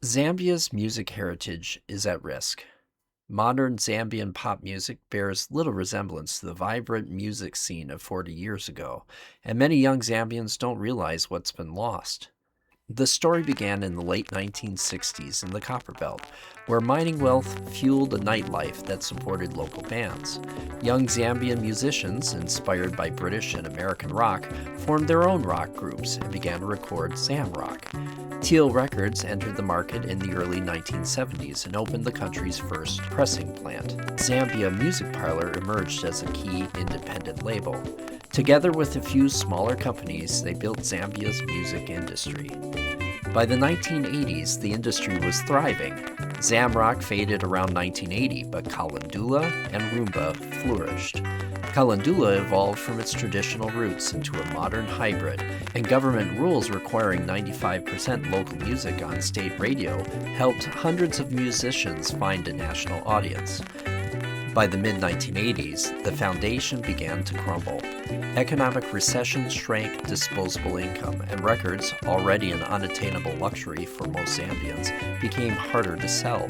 Zambia's music heritage is at risk. Modern Zambian pop music bears little resemblance to the vibrant music scene of 40 years ago, and many young Zambians don't realize what's been lost. The story began in the late 1960s in the Copperbelt, where mining wealth fueled a nightlife that supported local bands. Young Zambian musicians, inspired by British and American rock, formed their own rock groups and began to record Zam rock. Teal Records entered the market in the early 1970s and opened the country's first pressing plant. Zambia Music emerged as a key independent label. Together with a few smaller companies, they built Zambia's music industry. By the 1980s, the industry was thriving. Zamrock faded around 1980, but Kalandula and Rumba flourished. Kalandula evolved from its traditional roots into a modern hybrid, and government rules requiring 95% local music on state radio helped hundreds of musicians find a national audience. By the mid-1980s, the foundation began to crumble. Economic recession shrank disposable income, and records, already an unattainable luxury for most Zambians, became harder to sell.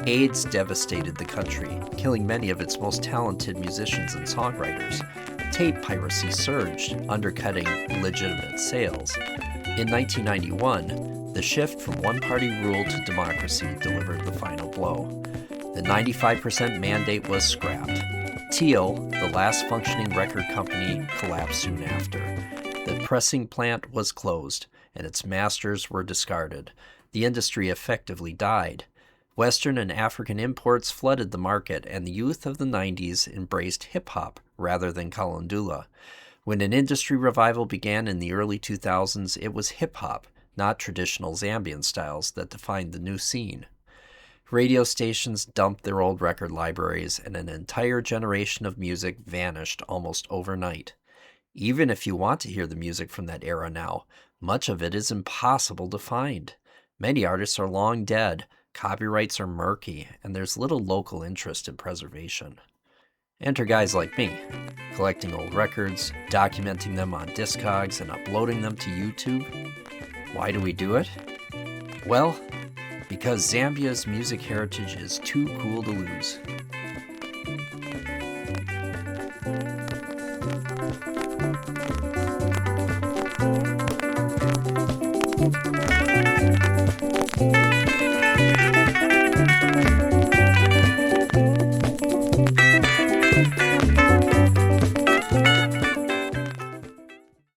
AIDS devastated the country, killing many of its most talented musicians and songwriters. Tape piracy surged, undercutting legitimate sales. In 1991, the shift from one-party rule to democracy delivered the final blow. The 95% mandate was scrapped. Teal, the last functioning record company, collapsed soon after. The pressing plant was closed, and its masters were discarded. The industry effectively died. Western and African imports flooded the market, and the youth of the 90s embraced hip-hop rather than Kalandula. When an industry revival began in the early 2000s, it was hip-hop, not traditional Zambian styles, that defined the new scene. Radio stations dumped their old record libraries, and an entire generation of music vanished almost overnight. Even if you want to hear the music from that era now, much of it is impossible to find. Many artists are long dead, copyrights are murky, and there's little local interest in preservation. Enter guys like me, collecting old records, documenting them on Discogs, and uploading them to YouTube. Why do we do it? Well, because Zambia's music heritage is too cool to lose.